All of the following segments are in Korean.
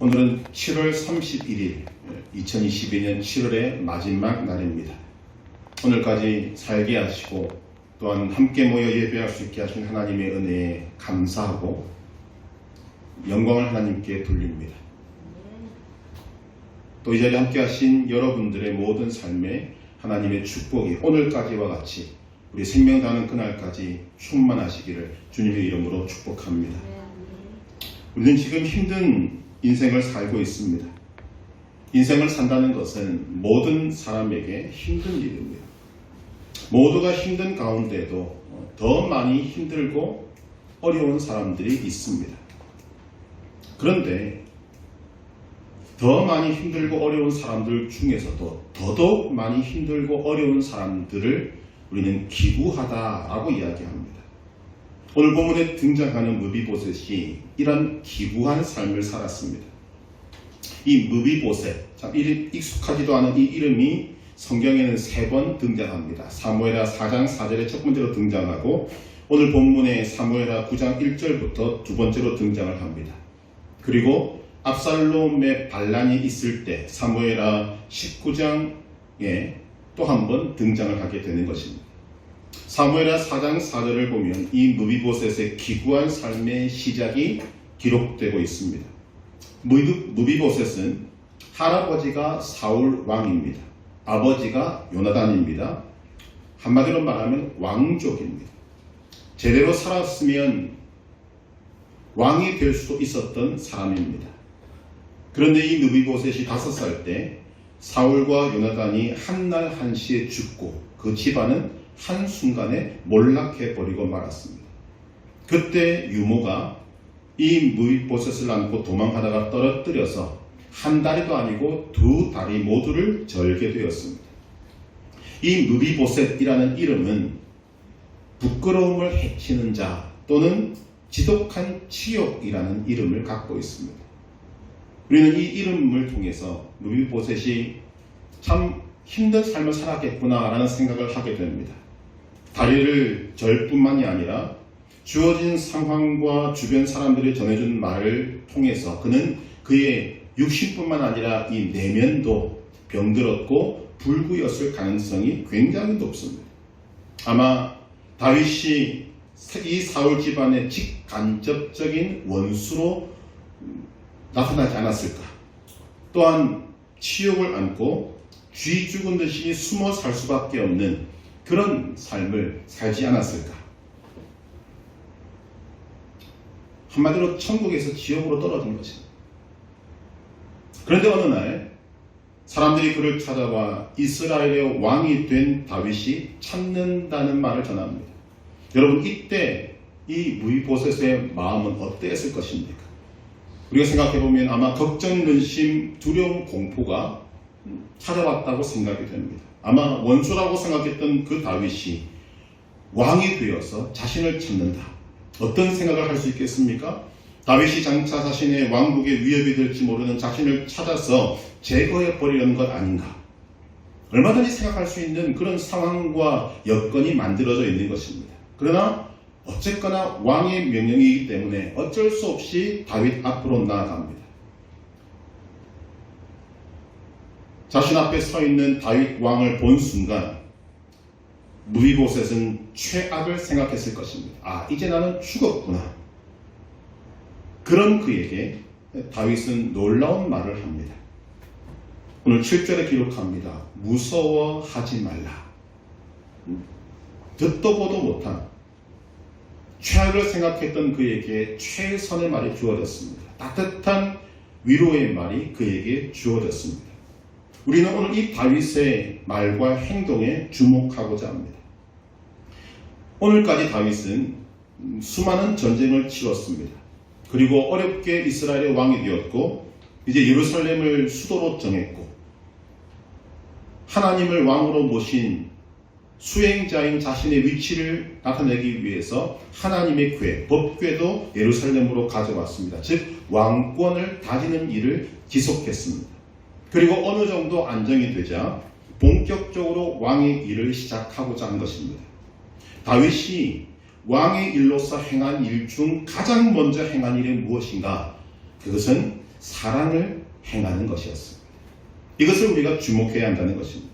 오늘은 7월 31일 2022년 7월의 마지막 날입니다. 오늘까지 살게 하시고 또한 함께 모여 예배할 수 있게 하신 하나님의 은혜에 감사하고 영광을 하나님께 돌립니다. 또 이 자리에 함께 하신 여러분들의 모든 삶에 하나님의 축복이 오늘까지와 같이 우리 생명 다하는 그날까지 충만하시기를 주님의 이름으로 축복합니다. 우리는 지금 힘든 인생을 살고 있습니다. 인생을 산다는 것은 모든 사람에게 힘든 일입니다. 모두가 힘든 가운데도 더 많이 힘들고 어려운 사람들이 있습니다. 그런데 더 많이 힘들고 어려운 사람들 중에서도 더더욱 많이 힘들고 어려운 사람들을 우리는 기구하다라고 이야기합니다. 오늘 본문에 등장하는 무비보셋이 이런 기구한 삶을 살았습니다. 이 무비보셋, 참 익숙하지도 않은 이 이름이 성경에는 3번 등장합니다. 사무엘하 4장 4절에 첫 번째로 등장하고 오늘 본문에 사무엘하 9장 1절부터 두 번째로 등장을 합니다. 그리고 압살롬의 반란이 있을 때 사무엘하 19장에 또 한 번 등장을 하게 되는 것입니다. 사무엘하 4장 4절을 보면 이 무비보셋의 기구한 삶의 시작이 기록되고 있습니다. 무비보셋은 할아버지가 사울 왕입니다. 아버지가 요나단입니다. 한마디로 말하면 왕족입니다. 제대로 살았으면 왕이 될 수도 있었던 사람입니다. 그런데 이 무비보셋이 5살 때 사울과 요나단이 한날 한시에 죽고 그 집안은 한순간에 몰락해버리고 말았습니다. 그때 유모가 이 무비보셋을 안고 도망하다가 떨어뜨려서 한 다리도 아니고 2다리 모두를 절게 되었습니다. 이 무비보셋이라는 이름은 부끄러움을 해치는 자 또는 지독한 치욕이라는 이름을 갖고 있습니다. 우리는 이 이름을 통해서 무비보셋이 참 힘든 삶을 살았겠구나 라는 생각을 하게 됩니다. 다리를 절 뿐만이 아니라 주어진 상황과 주변 사람들이 전해준 말을 통해서 그는 그의 육신뿐만 아니라 이 내면도 병들었고 불구였을 가능성이 굉장히 높습니다. 아마 다윗이 이 사울 집안의 직간접적인 원수로 나타나지 않았을까. 또한 치욕을 안고 쥐 죽은 듯이 숨어 살 수밖에 없는 그런 삶을 살지 않았을까. 한마디로 천국에서 지옥으로 떨어진 것입니다. 그런데 어느 날 사람들이 그를 찾아와 이스라엘의 왕이 된 다윗이 찾는다는 말을 전합니다. 여러분, 이때 이 무비보셋의 마음은 어땠을 것입니까? 우리가 생각해보면 아마 걱정, 근심, 두려움, 공포가 찾아왔다고 생각이 됩니다. 아마 원수라고 생각했던 그 다윗이 왕이 되어서 자신을 찾는다. 어떤 생각을 할 수 있겠습니까? 다윗이 장차 자신의 왕국의 위협이 될지 모르는 자신을 찾아서 제거해버리려는 것 아닌가. 얼마든지 생각할 수 있는 그런 상황과 여건이 만들어져 있는 것입니다. 그러나 어쨌거나 왕의 명령이기 때문에 어쩔 수 없이 다윗 앞으로 나아갑니다. 자신 앞에 서 있는 다윗 왕을 본 순간 무비보셋은 최악을 생각했을 것입니다. 아, 이제 나는 죽었구나. 그런 그에게 다윗은 놀라운 말을 합니다. 오늘 7절에 기록합니다. 무서워하지 말라. 듣도 보도 못한 최악을 생각했던 그에게 최선의 말이 주어졌습니다. 따뜻한 위로의 말이 그에게 주어졌습니다. 우리는 오늘 이 다윗의 말과 행동에 주목하고자 합니다. 오늘까지 다윗은 수많은 전쟁을 치렀습니다. 그리고 어렵게 이스라엘의 왕이 되었고 이제 예루살렘을 수도로 정했고 하나님을 왕으로 모신 수행자인 자신의 위치를 나타내기 위해서 하나님의 궤, 법궤도 예루살렘으로 가져왔습니다. 즉 왕권을 다지는 일을 지속했습니다. 그리고 어느 정도 안정이 되자 본격적으로 왕의 일을 시작하고자 한 것입니다. 다윗이 왕의 일로서 행한 일 중 가장 먼저 행한 일이 무엇인가? 그것은 사랑을 행하는 것이었습니다. 이것을 우리가 주목해야 한다는 것입니다.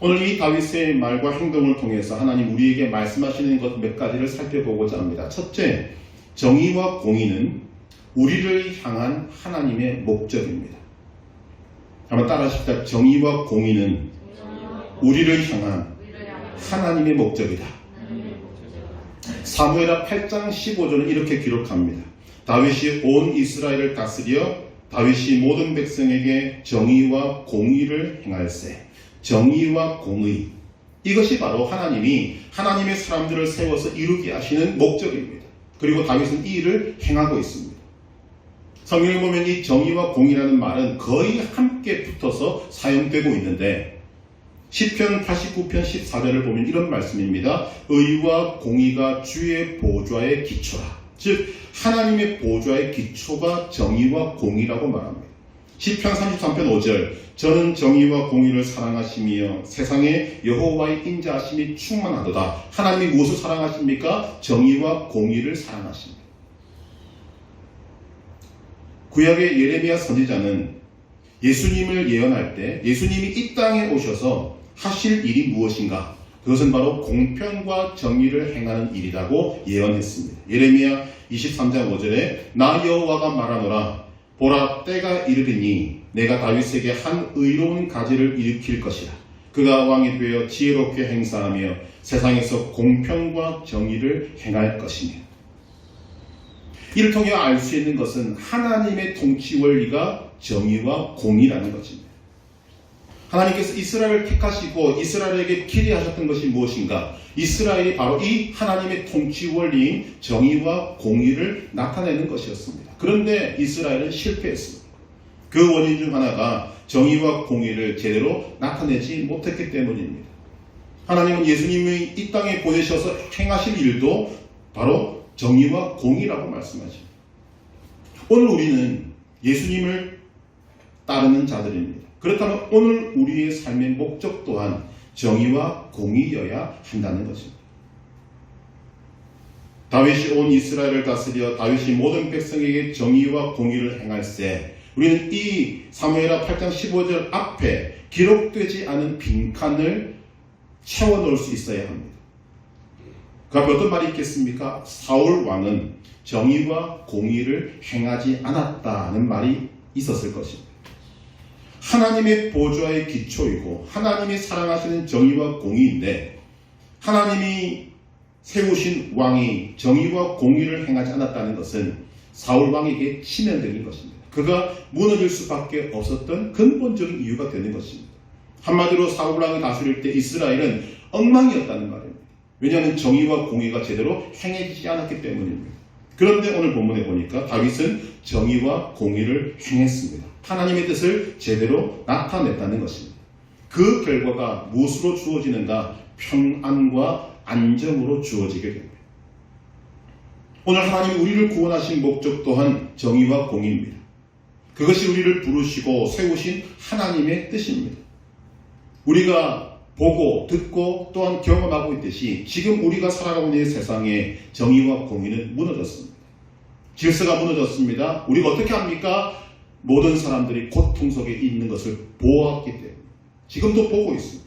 오늘 이 다윗의 말과 행동을 통해서 하나님 우리에게 말씀하시는 것 몇 가지를 살펴보고자 합니다. 첫째, 정의와 공의는 우리를 향한 하나님의 목적입니다. 한번 따라하십시다. 정의와 공의는 우리를 향한 하나님의 목적이다. 사무엘하 8장 15절은 이렇게 기록합니다. 다윗이 온 이스라엘을 다스려 다윗이 모든 백성에게 정의와 공의를 행할세. 정의와 공의, 이것이 바로 하나님이 하나님의 사람들을 세워서 이루게 하시는 목적입니다. 그리고 다윗은 이 일을 행하고 있습니다. 성경에 보면 이 정의와 공의라는 말은 거의 함께 붙어서 사용되고 있는데 시편 89편 14절을 보면 이런 말씀입니다. 의와 공의가 주의 보좌의 기초라. 즉 하나님의 보좌의 기초가 정의와 공의라고 말합니다. 시편 33편 5절 저는 정의와 공의를 사랑하시며 세상에 여호와의 인자하심이 충만하도다. 하나님이 무엇을 사랑하십니까? 정의와 공의를 사랑하십니다. 구약의 예레미야 선지자는 예수님을 예언할 때 예수님이 이 땅에 오셔서 하실 일이 무엇인가? 그것은 바로 공평과 정의를 행하는 일이라고 예언했습니다. 예레미야 23장 5절에 나 여호와가 말하노라 보라 때가 이르리니 내가 다윗에게 한 의로운 가지를 일으킬 것이라. 그가 왕이 되어 지혜롭게 행사하며 세상에서 공평과 정의를 행할 것이며. 이를 통해 알 수 있는 것은 하나님의 통치 원리가 정의와 공의라는 것입니다. 하나님께서 이스라엘을 택하시고 이스라엘에게 기대하셨던 것이 무엇인가? 이스라엘이 바로 이 하나님의 통치 원리인 정의와 공의를 나타내는 것이었습니다. 그런데 이스라엘은 실패했습니다. 그 원인 중 하나가 정의와 공의를 제대로 나타내지 못했기 때문입니다. 하나님은 예수님이 이 땅에 보내셔서 행하실 일도 바로 정의와 공의라고 말씀하십니다. 오늘 우리는 예수님을 따르는 자들입니다. 그렇다면 오늘 우리의 삶의 목적 또한 정의와 공의여야 한다는 것입니다. 다윗이 온 이스라엘을 다스려 다윗이 모든 백성에게 정의와 공의를 행할세. 우리는 이 사무엘하 8장 15절 앞에 기록되지 않은 빈칸을 채워넣을 수 있어야 합니다. 그 앞에 어떤 말이 있겠습니까? 사울 왕은 정의와 공의를 행하지 않았다는 말이 있었을 것입니다. 하나님의 보좌의 기초이고 하나님이 사랑하시는 정의와 공의인데 하나님이 세우신 왕이 정의와 공의를 행하지 않았다는 것은 사울 왕에게 치명적인 것입니다. 그가 무너질 수밖에 없었던 근본적인 이유가 되는 것입니다. 한마디로 사울 왕이 다스릴 때 이스라엘은 엉망이었다는 말입니다. 왜냐하면 정의와 공의가 제대로 행해지지 않았기 때문입니다. 그런데 오늘 본문에 보니까 다윗은 정의와 공의를 행했습니다. 하나님의 뜻을 제대로 나타냈다는 것입니다. 그 결과가 무엇으로 주어지는가? 평안과 안정으로 주어지게 됩니다. 오늘 하나님이 우리를 구원하신 목적 또한 정의와 공의입니다. 그것이 우리를 부르시고 세우신 하나님의 뜻입니다. 우리가 보고 듣고 또한 경험하고 있듯이 지금 우리가 살아가고 있는 세상에 정의와 공의는 무너졌습니다. 질서가 무너졌습니다. 우리가 어떻게 합니까? 모든 사람들이 고통 속에 있는 것을 보았기 때문에 지금도 보고 있습니다.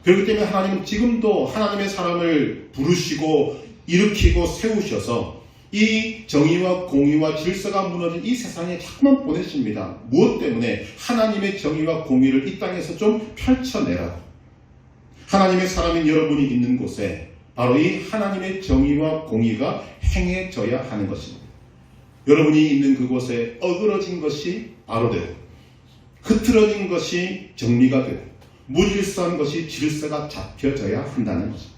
그렇기 때문에 하나님은 지금도 하나님의 사람을 부르시고 일으키고 세우셔서 이 정의와 공의와 질서가 무너진 이 세상에 자꾸만 보내십니다. 무엇 때문에? 하나님의 정의와 공의를 이 땅에서 좀 펼쳐내라. 하나님의 사람인 여러분이 있는 곳에 바로 이 하나님의 정의와 공의가 행해져야 하는 것입니다. 여러분이 있는 그곳에 어그러진 것이 바로 되고 흐트러진 것이 정리가 되고 무질서한 것이 질서가 잡혀져야 한다는 것입니다.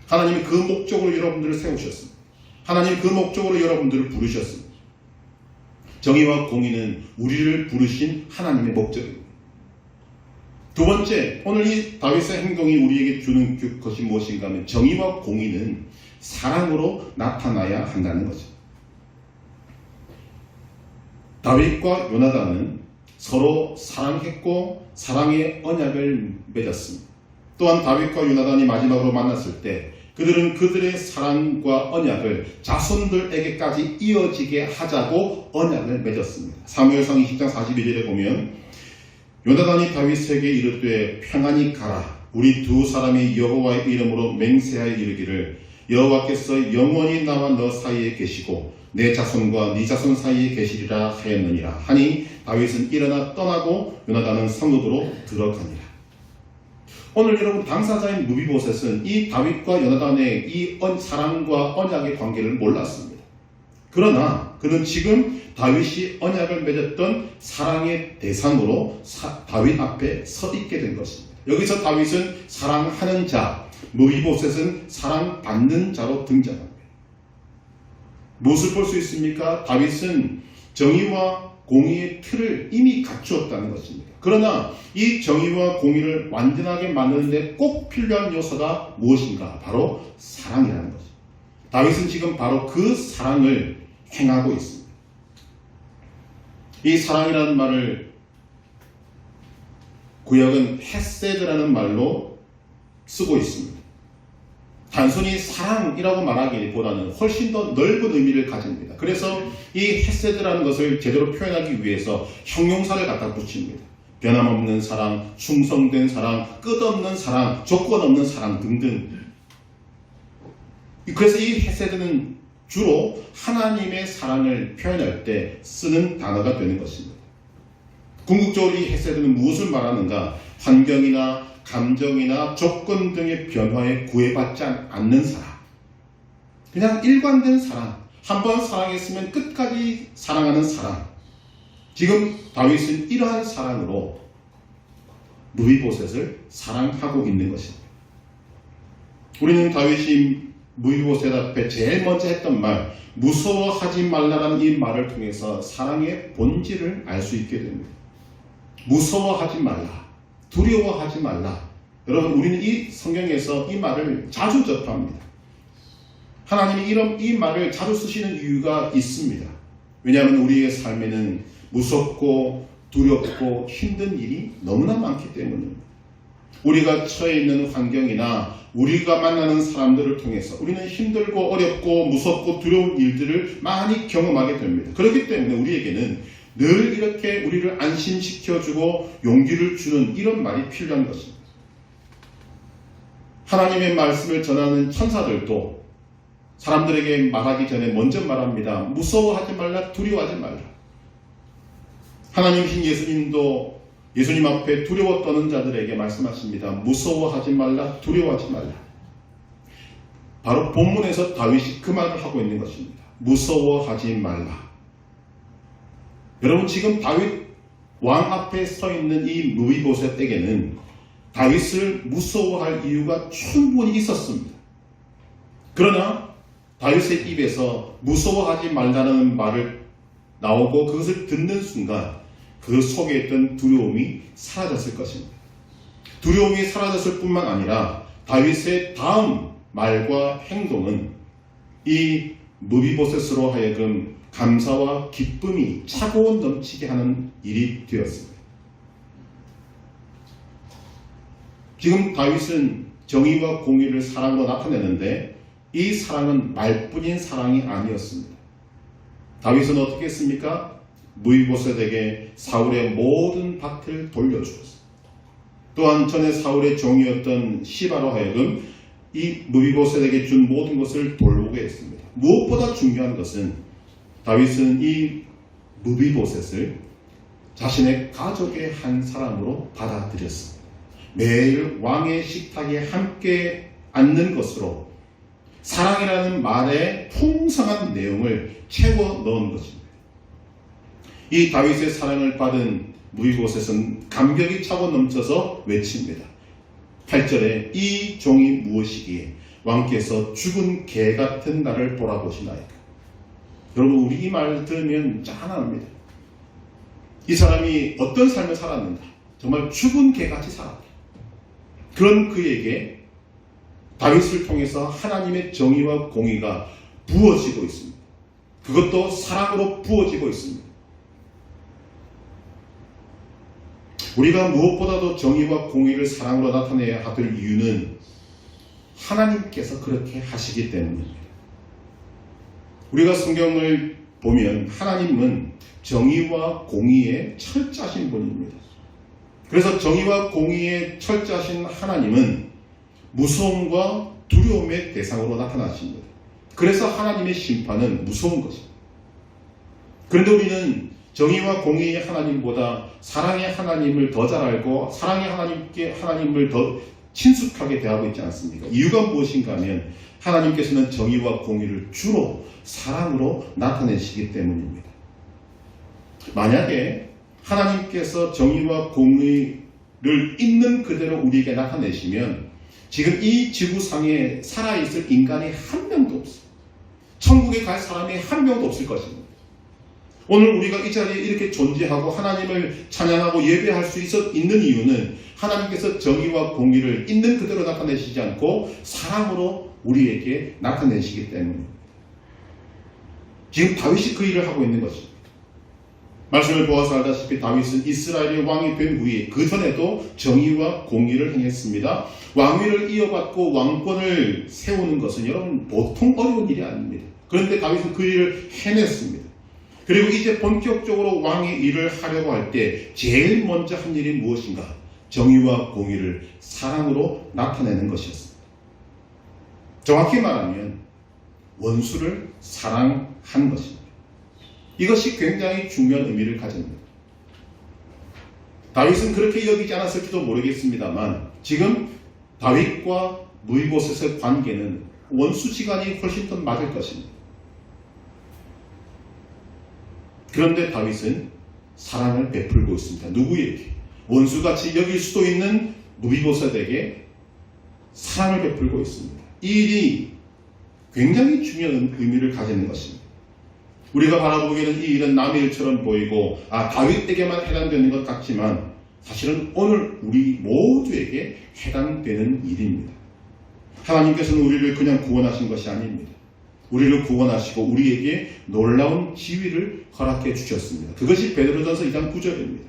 하나님이 그 목적으로 여러분들을 세우셨습니다. 하나님이 그 목적으로 여러분들을 부르셨습니다. 정의와 공의는 우리를 부르신 하나님의 목적입니다. 두 번째, 오늘 이 다윗의 행동이 우리에게 주는 것이 무엇인가 하면 정의와 공의는 사랑으로 나타나야 한다는 거죠. 다윗과 요나단은 서로 사랑했고 사랑의 언약을 맺었습니다. 또한 다윗과 요나단이 마지막으로 만났을 때 그들은 그들의 사랑과 언약을 자손들에게까지 이어지게 하자고 언약을 맺었습니다. 사무엘상 20장 42절에 보면 요나단이 다윗에게 이르되 평안히 가라. 우리 두 사람이 여호와의 이름으로 맹세하여 이르기를 여호와께서 영원히 나와 너 사이에 계시고 내 자손과 네 자손 사이에 계시리라 하였느니라 하니 다윗은 일어나 떠나고 요나단은 성읍으로 들어가니라. 오늘 여러분 당사자인 무비보셋은 이 다윗과 요나단의 이 사랑과 언약의 관계를 몰랐습니다. 그러나 그는 지금 다윗이 언약을 맺었던 사랑의 대상으로 다윗 앞에 서 있게 된 것입니다. 여기서 다윗은 사랑하는 자, 무비보셋은 사랑받는 자로 등장합니다. 무엇을 볼 수 있습니까? 다윗은 정의와 공의의 틀을 이미 갖추었다는 것입니다. 그러나 이 정의와 공의를 완전하게 만드는데 꼭 필요한 요소가 무엇인가? 바로 사랑이라는 것입니다. 다윗은 지금 바로 그 사랑을 행하고 있습니다. 이 사랑이라는 말을 구약은 헤세드라는 말로 쓰고 있습니다. 단순히 사랑이라고 말하기보다는 훨씬 더 넓은 의미를 가집니다. 그래서 이 헤세드라는 것을 제대로 표현하기 위해서 형용사를 갖다 붙입니다. 변함없는 사랑, 충성된 사랑, 끝없는 사랑, 조건 없는 사랑 등등. 그래서 이 헤세드는 주로 하나님의 사랑을 표현할 때 쓰는 단어가 되는 것입니다. 궁극적으로 이 헤세드는 무엇을 말하는가? 환경이나 감정이나 조건 등의 변화에 구애받지 않는 사랑. 그냥 일관된 사랑. 한번 사랑했으면 끝까지 사랑하는 사랑. 지금 다윗은 이러한 사랑으로 무비보셋을 사랑하고 있는 것입니다. 우리는 다윗이 무비보셋 앞에 제일 먼저 했던 말, 무서워하지 말라라는 이 말을 통해서 사랑의 본질을 알 수 있게 됩니다. 무서워하지 말라. 두려워하지 말라. 여러분, 우리는 이 성경에서 이 말을 자주 접합니다. 하나님이 이 말을 자주 쓰시는 이유가 있습니다. 왜냐하면 우리의 삶에는 무섭고 두렵고 힘든 일이 너무나 많기 때문입니다. 우리가 처해 있는 환경이나 우리가 만나는 사람들을 통해서 우리는 힘들고 어렵고 무섭고 두려운 일들을 많이 경험하게 됩니다. 그렇기 때문에 우리에게는 늘 이렇게 우리를 안심시켜주고 용기를 주는 이런 말이 필요한 것입니다. 하나님의 말씀을 전하는 천사들도 사람들에게 말하기 전에 먼저 말합니다. 무서워하지 말라, 두려워하지 말라. 하나님이신 예수님도 예수님 앞에 두려워 떠는 자들에게 말씀하십니다. 무서워하지 말라, 두려워하지 말라. 바로 본문에서 다윗이 그 말을 하고 있는 것입니다. 무서워하지 말라. 여러분, 지금 다윗 왕 앞에 서 있는 이 무비보셋에게는 다윗을 무서워할 이유가 충분히 있었습니다. 그러나 다윗의 입에서 무서워하지 말라는 말을 나오고 그것을 듣는 순간 그 속에 있던 두려움이 사라졌을 것입니다. 두려움이 사라졌을 뿐만 아니라 다윗의 다음 말과 행동은 이 무비보셋으로 하여금 감사와 기쁨이 차고 넘치게 하는 일이 되었습니다. 지금 다윗은 정의와 공의를 사랑으로 나타내는데 이 사랑은 말뿐인 사랑이 아니었습니다. 다윗은 어떻게 했습니까? 무비보셋에게 사울의 모든 밭을 돌려주었습니다. 또한 전에 사울의 종이었던 시바로 하여금 이 무비보셋에게 준 모든 것을 돌보게 했습니다. 무엇보다 중요한 것은 다윗은 이 무비보셋을 자신의 가족의 한 사람으로 받아들였습니다. 매일 왕의 식탁에 함께 앉는 것으로 사랑이라는 말의 풍성한 내용을 채워 넣은 것입니다. 이 다윗의 사랑을 받은 무비보셋은 감격이 차고 넘쳐서 외칩니다. 8절에 이 종이 무엇이기에 왕께서 죽은 개 같은 나를 돌아보시나이까. 여러분, 우리 이 말 들으면 짠합니다. 이 사람이 어떤 삶을 살았는가? 정말 죽은 개같이 살았다. 그런 그에게 다윗을 통해서 하나님의 정의와 공의가 부어지고 있습니다. 그것도 사랑으로 부어지고 있습니다. 우리가 무엇보다도 정의와 공의를 사랑으로 나타내야 할 이유는 하나님께서 그렇게 하시기 때문입니다. 우리가 성경을 보면 하나님은 정의와 공의에 철저하신 분입니다. 그래서 정의와 공의에 철저하신 하나님은 무서움과 두려움의 대상으로 나타나십니다. 그래서 하나님의 심판은 무서운 것입니다. 그런데 우리는 정의와 공의의 하나님보다 사랑의 하나님을 더 잘 알고 사랑의 하나님을 더 친숙하게 대하고 있지 않습니까? 이유가 무엇인가 하면 하나님께서는 정의와 공의를 주로 사랑으로 나타내시기 때문입니다. 만약에 하나님께서 정의와 공의를 있는 그대로 우리에게 나타내시면 지금 이 지구상에 살아있을 인간이 한 명도 없어요. 천국에 갈 사람이 한 명도 없을 것입니다. 오늘 우리가 이 자리에 이렇게 존재하고 하나님을 찬양하고 예배할 수 있는 이유는 하나님께서 정의와 공의를 있는 그대로 나타내시지 않고 사랑으로 우리에게 나타내시기 때문입니다. 지금 다윗이 그 일을 하고 있는 것입니다. 말씀을 보아서 알다시피 다윗은 이스라엘의 왕이 된 후에 그 전에도 정의와 공의를 행했습니다. 왕위를 이어받고 왕권을 세우는 것은 여러분 보통 어려운 일이 아닙니다. 그런데 다윗은 그 일을 해냈습니다. 그리고 이제 본격적으로 왕의 일을 하려고 할 때 제일 먼저 한 일이 무엇인가? 정의와 공의를 사랑으로 나타내는 것이었습니다. 정확히 말하면 원수를 사랑한 것입니다. 이것이 굉장히 중요한 의미를 가집니다. 다윗은 그렇게 여기지 않았을지도 모르겠습니다만 지금 다윗과 무이보셋의 관계는 원수지간이 훨씬 더 맞을 것입니다. 그런데 다윗은 사랑을 베풀고 있습니다. 누구에게? 원수같이 여길 수도 있는 무비보셋에게 사랑을 베풀고 있습니다. 이 일이 굉장히 중요한 의미를 가지는 것입니다. 우리가 바라보기에는 이 일은 남의 일처럼 보이고 다윗에게만 해당되는 것 같지만 사실은 오늘 우리 모두에게 해당되는 일입니다. 하나님께서는 우리를 그냥 구원하신 것이 아닙니다. 우리를 구원하시고 우리에게 놀라운 지위를 허락해 주셨습니다. 그것이 베드로전서 2장 9절입니다.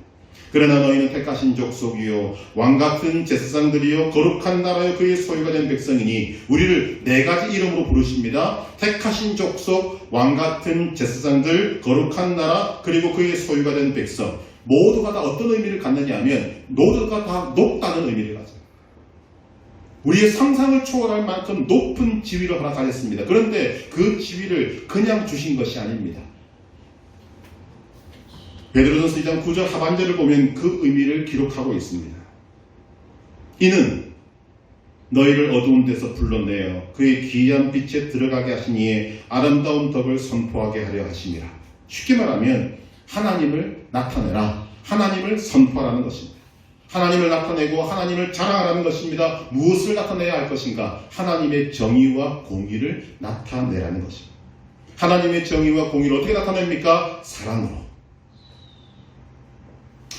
그러나 너희는 택하신 족속이요 왕같은 제사장들이요 거룩한 나라여 그의 소유가 된 백성이니 우리를 네 가지 이름으로 부르십니다. 택하신 족속, 왕같은 제사장들, 거룩한 나라, 그리고 그의 소유가 된 백성. 모두가 다 어떤 의미를 갖느냐 하면 모두가 다 높다는 의미를 가져요. 우리의 상상을 초월할 만큼 높은 지위를 허락하셨습니다. 그런데 그 지위를 그냥 주신 것이 아닙니다. 베드로전서 2장 9절 하반절을 보면 그 의미를 기록하고 있습니다. 이는 너희를 어두운 데서 불러내어 그의 기이한 빛에 들어가게 하시니에 아름다운 덕을 선포하게 하려 하심이라. 쉽게 말하면 하나님을 나타내라. 하나님을 선포하라는 것입니다. 하나님을 나타내고 하나님을 자랑하라는 것입니다. 무엇을 나타내야 할 것인가? 하나님의 정의와 공의를 나타내라는 것입니다. 하나님의 정의와 공의를 어떻게 나타냅니까? 사랑으로.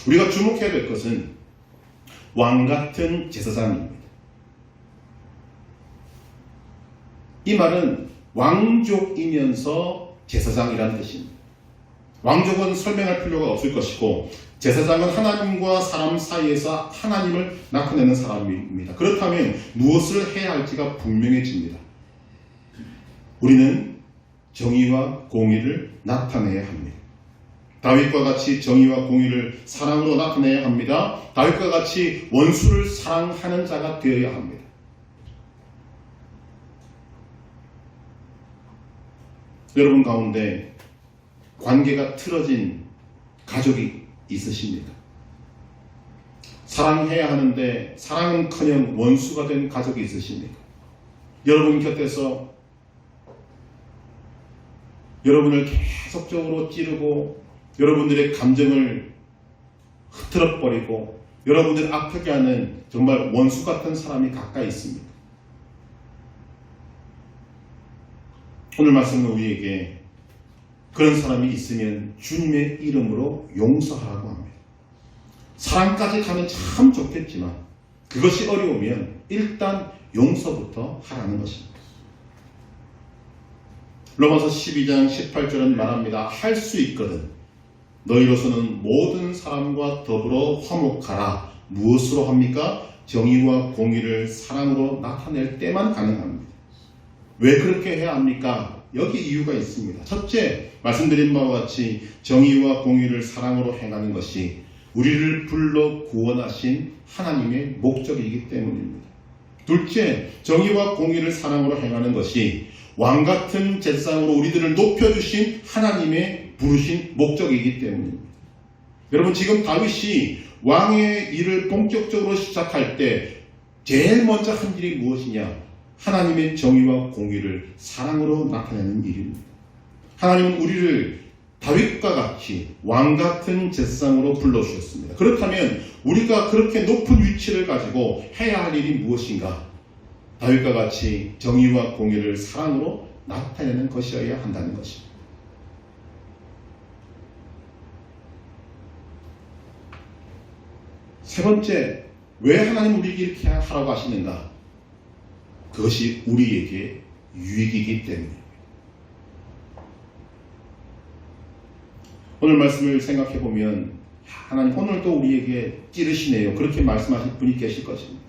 우리가 주목해야 될 것은 왕같은 제사장입니다. 이 말은 왕족이면서 제사장이라는 뜻입니다. 왕족은 설명할 필요가 없을 것이고 제사장은 하나님과 사람 사이에서 하나님을 나타내는 사람입니다. 그렇다면 무엇을 해야 할지가 분명해집니다. 우리는 정의와 공의를 나타내야 합니다. 다윗과 같이 정의와 공의를 사랑으로 나타내야 합니다. 다윗과 같이 원수를 사랑하는 자가 되어야 합니다. 여러분 가운데 관계가 틀어진 가족이 있으십니까? 사랑해야 하는데 사랑은커녕 원수가 된 가족이 있으십니까? 여러분 곁에서 여러분을 계속적으로 찌르고 여러분들의 감정을 흐트러버리고 여러분들을 아프게 하는 정말 원수 같은 사람이 가까이 있습니다. 오늘 말씀은 우리에게 그런 사람이 있으면 주님의 이름으로 용서하라고 합니다. 사랑까지 가면 참 좋겠지만 그것이 어려우면 일단 용서부터 하라는 것입니다. 로마서 12장 18절은 말합니다. 할 수 있거든 너희로서는 모든 사람과 더불어 화목하라. 무엇으로 합니까? 정의와 공의를 사랑으로 나타낼 때만 가능합니다. 왜 그렇게 해야 합니까? 여기 이유가 있습니다. 첫째, 말씀드린 바와 같이 정의와 공의를 사랑으로 행하는 것이 우리를 불러 구원하신 하나님의 목적이기 때문입니다. 둘째, 정의와 공의를 사랑으로 행하는 것이 왕같은 제사장으로 우리들을 높여주신 하나님의 부르신 목적이기 때문입니다. 여러분, 지금 다윗이 왕의 일을 본격적으로 시작할 때 제일 먼저 한 일이 무엇이냐? 하나님의 정의와 공의를 사랑으로 나타내는 일입니다. 하나님은 우리를 다윗과 같이 왕같은 제사장으로 불러주셨습니다. 그렇다면 우리가 그렇게 높은 위치를 가지고 해야 할 일이 무엇인가? 다윗과 같이 정의와 공의를 사랑으로 나타내는 것이어야 한다는 것입니다. 세 번째, 왜 하나님 우리에게 이렇게 하라고 하시는가? 그것이 우리에게 유익이기 때문입니다. 오늘 말씀을 생각해 보면 하나님 오늘도 우리에게 찌르시네요. 그렇게 말씀하실 분이 계실 것입니다.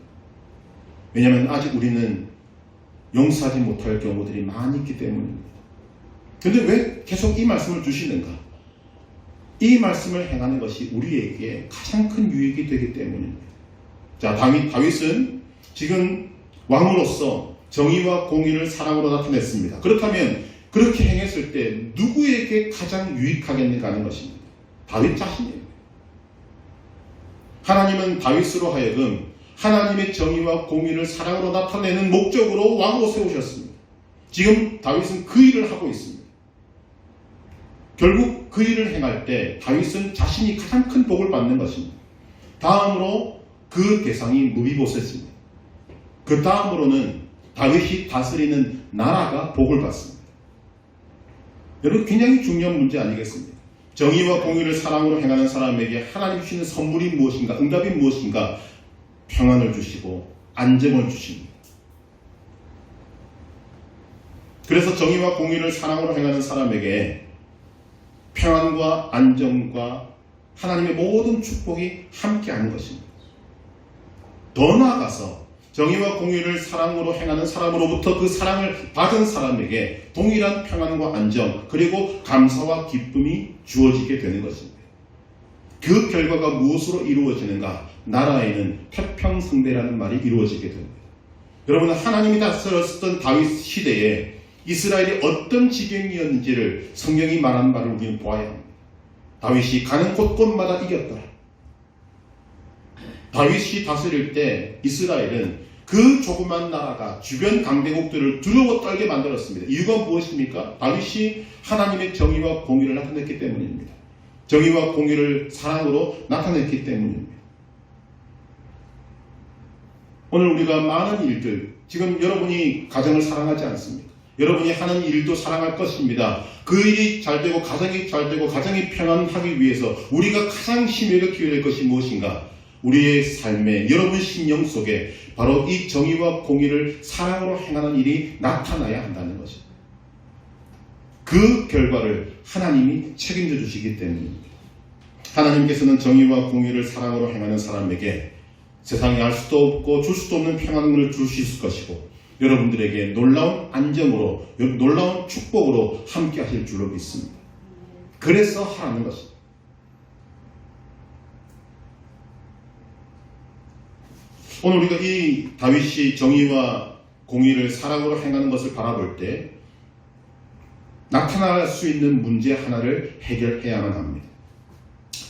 왜냐하면 아직 우리는 용서하지 못할 경우들이 많이 있기 때문입니다. 그런데 왜 계속 이 말씀을 주시는가? 이 말씀을 행하는 것이 우리에게 가장 큰 유익이 되기 때문입니다. 자, 다윗은 지금 왕으로서 정의와 공의를 사랑으로 나타냈습니다. 그렇다면 그렇게 행했을 때 누구에게 가장 유익하겠는가 하는 것입니다. 다윗 자신이에요. 하나님은 다윗으로 하여금 하나님의 정의와 공의를 사랑으로 나타내는 목적으로 왕으로 세우셨습니다. 지금 다윗은 그 일을 하고 있습니다. 결국 그 일을 행할 때 다윗은 자신이 가장 큰 복을 받는 것입니다. 다음으로 그 대상이 무비보셋입니다. 그 다음으로는 다윗이 다스리는 나라가 복을 받습니다. 여러분, 굉장히 중요한 문제 아니겠습니까? 정의와 공의를 사랑으로 행하는 사람에게 하나님 주시는 선물이 무엇인가? 응답이 무엇인가? 평안을 주시고 안정을 주십니다. 그래서 정의와 공의를 사랑으로 행하는 사람에게 평안과 안정과 하나님의 모든 축복이 함께하는 것입니다. 더 나아가서 정의와 공의를 사랑으로 행하는 사람으로부터 그 사랑을 받은 사람에게 동일한 평안과 안정 그리고 감사와 기쁨이 주어지게 되는 것입니다. 그 결과가 무엇으로 이루어지는가? 나라에는 태평성대라는 말이 이루어지게 됩니다. 여러분, 하나님이 다스렸던 다윗 시대에 이스라엘이 어떤 지경이었는지를 성경이 말하는 바를 우리는 보아야 합니다. 다윗이 가는 곳곳마다 이겼더라. 다윗이 다스릴 때 이스라엘은 그 조그만 나라가 주변 강대국들을 두려워 떨게 만들었습니다. 이유가 무엇입니까? 다윗이 하나님의 정의와 공의를 나타냈기 때문입니다. 정의와 공의를 사랑으로 나타냈기 때문입니다. 오늘 우리가 많은 일들, 지금 여러분이 가정을 사랑하지 않습니까? 여러분이 하는 일도 사랑할 것입니다. 그 일이 잘 되고 가정이 잘 되고 가정이 평안하기 위해서 우리가 가장 심혈을 기울여야 될 것이 무엇인가? 우리의 삶에 여러분 심령 속에 바로 이 정의와 공의를 사랑으로 행하는 일이 나타나야 한다는 것입니다. 그 결과를 하나님이 책임져 주시기 때문입니다. 하나님께서는 정의와 공의를 사랑으로 행하는 사람에게 세상에 알 수도 없고 줄 수도 없는 평안을 줄 수 있을 것이고 여러분들에게 놀라운 안정으로 놀라운 축복으로 함께 하실 줄로 믿습니다. 그래서 하라는 것입니다. 오늘 우리가 이 다윗이 정의와 공의를 사랑으로 행하는 것을 바라볼 때 나타날 수 있는 문제 하나를 해결해야만 합니다.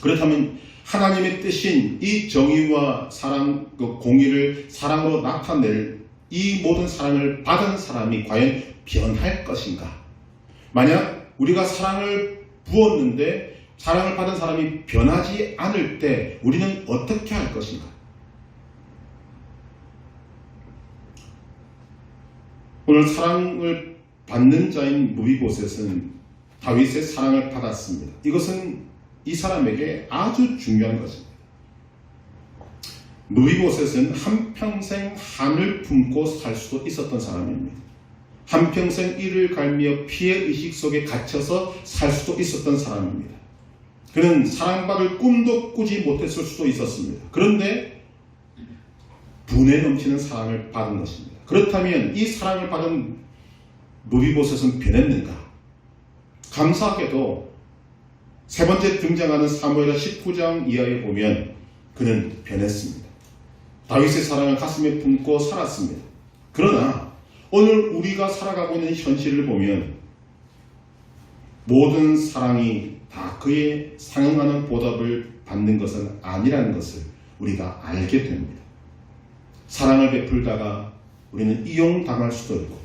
그렇다면 하나님의 뜻인 이 정의와 사랑, 공의를 사랑으로 나타낼 이 모든 사랑을 받은 사람이 과연 변할 것인가? 만약 우리가 사랑을 부었는데 사랑을 받은 사람이 변하지 않을 때 우리는 어떻게 할 것인가? 오늘 사랑을 받는 자인 무비보셋은 다윗의 사랑을 받았습니다. 이것은 이 사람에게 아주 중요한 것입니다. 무비보셋은 한평생 한을 품고 살 수도 있었던 사람입니다. 한평생 이를 갈며 피해의식 속에 갇혀서 살 수도 있었던 사람입니다. 그는 사랑받을 꿈도 꾸지 못했을 수도 있었습니다. 그런데 분에 넘치는 사랑을 받은 것입니다. 그렇다면 이 사랑을 받은 무비보셋은 변했는가? 감사하게도 세 번째 등장하는 사무엘하 19장 이하에 보면 그는 변했습니다. 다윗의 사랑을 가슴에 품고 살았습니다. 그러나 오늘 우리가 살아가고 있는 현실을 보면 모든 사랑이 다 그에 상응하는 보답을 받는 것은 아니라는 것을 우리가 알게 됩니다. 사랑을 베풀다가 우리는 이용당할 수도 있고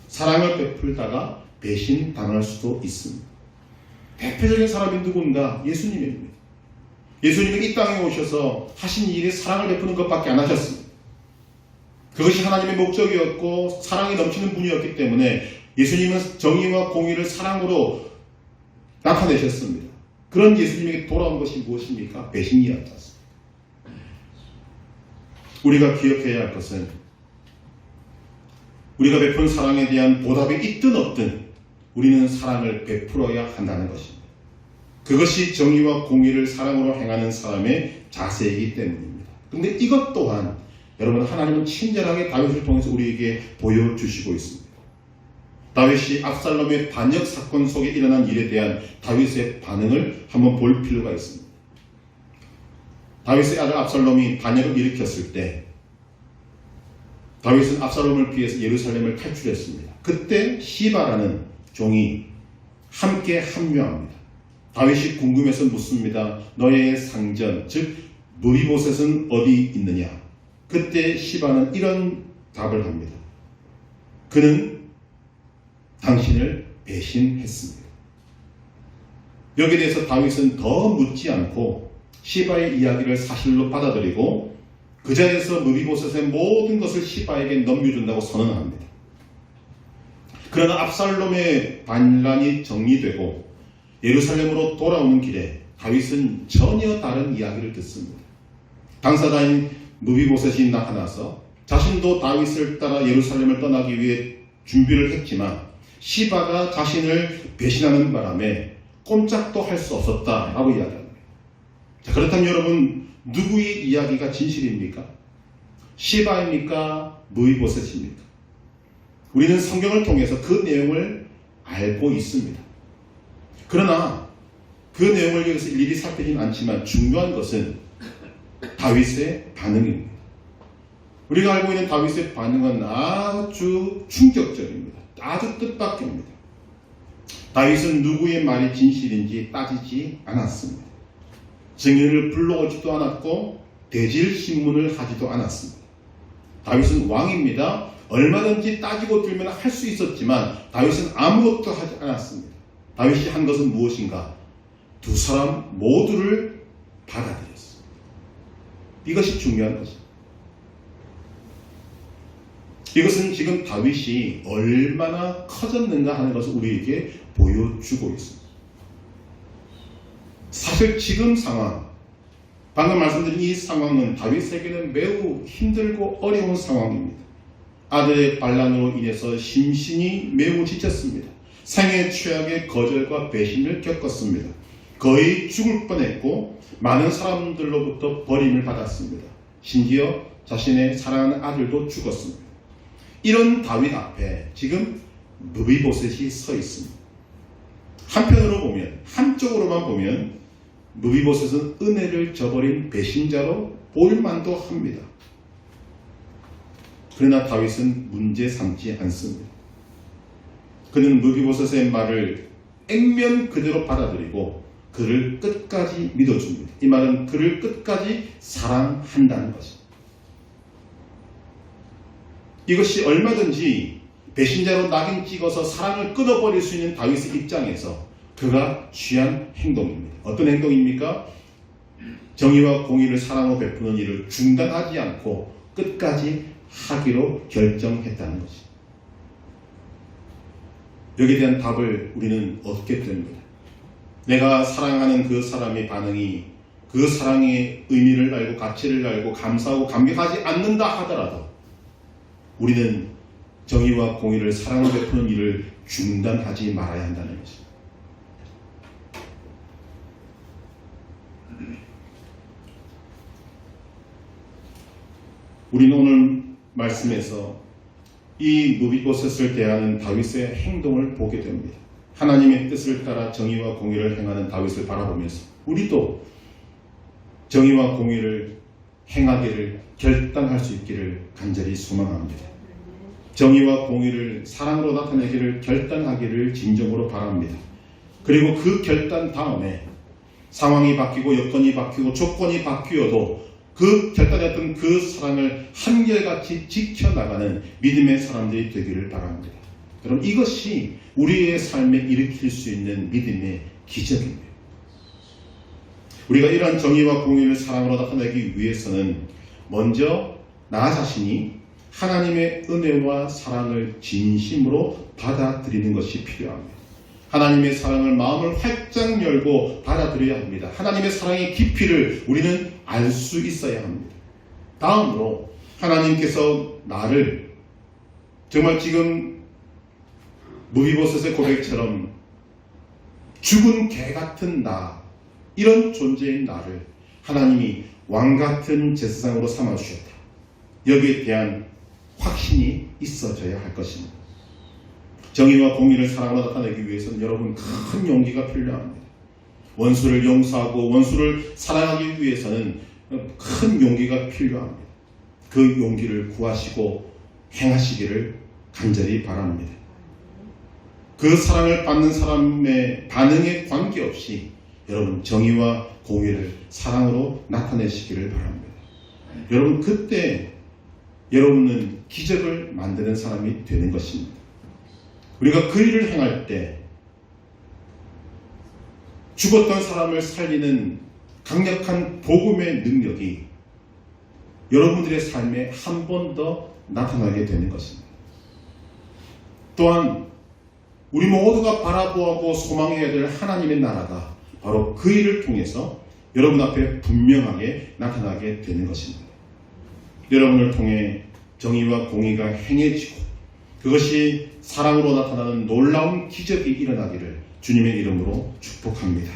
사랑을 베풀다가 배신당할 수도 있습니다. 대표적인 사람이 누군가? 예수님입니다. 예수님이 이 땅에 오셔서 하신 일이 사랑을 베푸는 것밖에 안 하셨습니다. 그것이 하나님의 목적이었고 사랑이 넘치는 분이었기 때문에 예수님은 정의와 공의를 사랑으로 나타내셨습니다. 그런 예수님에게 돌아온 것이 무엇입니까? 배신이었지 않습니까? 우리가 기억해야 할 것은 우리가 베푼 사랑에 대한 보답이 있든 없든 우리는 사랑을 베풀어야 한다는 것입니다. 그것이 정의와 공의를 사랑으로 행하는 사람의 자세이기 때문입니다. 그런데 이것 또한 여러분 하나님은 친절하게 다윗을 통해서 우리에게 보여주시고 있습니다. 다윗이 압살롬의 반역 사건 속에 일어난 일에 대한 다윗의 반응을 한번 볼 필요가 있습니다. 다윗의 아들 압살롬이 반역을 일으켰을 때 다윗은 압살롬을 피해서 예루살렘을 탈출했습니다. 그때 시바라는 종이 함께 합류합니다. 다윗이 궁금해서 묻습니다. 너의 상전 즉 무비보셋은 어디 있느냐? 그때 시바는 이런 답을 합니다. 그는 당신을 배신했습니다. 여기에 대해서 다윗은 더 묻지 않고 시바의 이야기를 사실로 받아들이고 그 자리에서 무비보셋의 모든 것을 시바에게 넘겨준다고 선언합니다. 그러나 압살롬의 반란이 정리되고 예루살렘으로 돌아오는 길에 다윗은 전혀 다른 이야기를 듣습니다. 당사자인 무비보셋이 나타나서 자신도 다윗을 따라 예루살렘을 떠나기 위해 준비를 했지만 시바가 자신을 배신하는 바람에 꼼짝도 할 수 없었다라고 이야기합니다. 자, 그렇다면 여러분 누구의 이야기가 진실입니까? 시바입니까? 무비보셋입니까? 우리는 성경을 통해서 그 내용을 알고 있습니다. 그러나 그 내용을 여기서 일일이 살피진 않지만 중요한 것은 다윗의 반응입니다. 우리가 알고 있는 다윗의 반응은 아주 충격적입니다. 아주 뜻밖입니다. 다윗은 누구의 말이 진실인지 따지지 않았습니다. 증인을 불러오지도 않았고 대질 신문을 하지도 않았습니다. 다윗은 왕입니다. 얼마든지 따지고 들면 할 수 있었지만 다윗은 아무것도 하지 않았습니다. 다윗이 한 것은 무엇인가? 두 사람 모두를 받아들였습니다. 이것이 중요한 것입니다. 이것은 지금 다윗이 얼마나 커졌는가 하는 것을 우리에게 보여주고 있습니다. 사실 지금 상황, 방금 말씀드린 이 상황은 다윗에게는 매우 힘들고 어려운 상황입니다. 아들의 반란으로 인해서 심신이 매우 지쳤습니다. 생애 최악의 거절과 배신을 겪었습니다. 거의 죽을 뻔했고 많은 사람들로부터 버림을 받았습니다. 심지어 자신의 사랑하는 아들도 죽었습니다. 이런 다윗 앞에 지금 무비보셋이 서 있습니다. 한편으로 보면, 한쪽으로만 보면 무비보셋은 은혜를 저버린 배신자로 보일만도 합니다. 그러나 다윗은 문제 삼지 않습니다. 그는 무비보셋의 말을 액면 그대로 받아들이고 그를 끝까지 믿어줍니다. 이 말은 그를 끝까지 사랑한다는 것입니다. 이것이 얼마든지 배신자로 낙인 찍어서 사랑을 끊어버릴 수 있는 다윗의 입장에서 그가 취한 행동입니다. 어떤 행동입니까? 정의와 공의를 사랑으로 베푸는 일을 중단하지 않고 끝까지 하기로 결정했다는 것입니다. 여기에 대한 답을 우리는 얻게 됩니다. 내가 사랑하는 그 사람의 반응이 그 사랑의 의미를 알고 가치를 알고 감사하고 감격하지 않는다 하더라도 우리는 정의와 공의를 사랑으로 베푸는 일을 중단하지 말아야 한다는 것입니다. 우리는 오늘 말씀에서 이 무비보셋을 대하는 다윗의 행동을 보게 됩니다. 하나님의 뜻을 따라 정의와 공의를 행하는 다윗을 바라보면서 우리도 정의와 공의를 행하기를 결단할 수 있기를 간절히 소망합니다. 정의와 공의를 사랑으로 나타내기를 결단하기를 진정으로 바랍니다. 그리고 그 결단 다음에 상황이 바뀌고 여건이 바뀌고 조건이 바뀌어도 그 결단했던 그 사랑을 한결같이 지켜나가는 믿음의 사람들이 되기를 바랍니다. 여러분, 이것이 우리의 삶에 일으킬 수 있는 믿음의 기적입니다. 우리가 이러한 정의와 공의를 사랑으로 나타내기 위해서는 먼저 나 자신이 하나님의 은혜와 사랑을 진심으로 받아들이는 것이 필요합니다. 하나님의 사랑을 마음을 활짝 열고 받아들여야 합니다. 하나님의 사랑의 깊이를 우리는 알 수 있어야 합니다. 다음으로 하나님께서 나를 정말 지금 무비보셋의 고백처럼 죽은 개 같은 나, 이런 존재인 나를 하나님이 왕 같은 제사장으로 삼아주셨다. 여기에 대한 확신이 있어져야 할 것입니다. 정의와 공의를 사랑으로 나타내기 위해서는 여러분 큰 용기가 필요합니다. 원수를 용서하고 원수를 사랑하기 위해서는 큰 용기가 필요합니다. 그 용기를 구하시고 행하시기를 간절히 바랍니다. 그 사랑을 받는 사람의 반응에 관계없이 여러분 정의와 공의를 사랑으로 나타내시기를 바랍니다. 여러분, 그때 여러분은 기적을 만드는 사람이 되는 것입니다. 우리가 그 일을 행할 때 죽었던 사람을 살리는 강력한 복음의 능력이 여러분들의 삶에 한 번 더 나타나게 되는 것입니다. 또한 우리 모두가 바라보고 소망해야 될 하나님의 나라가 바로 그 일을 통해서 여러분 앞에 분명하게 나타나게 되는 것입니다. 여러분을 통해 정의와 공의가 행해지고 그것이 사랑으로 나타나는 놀라운 기적이 일어나기를 주님의 이름으로 축복합니다.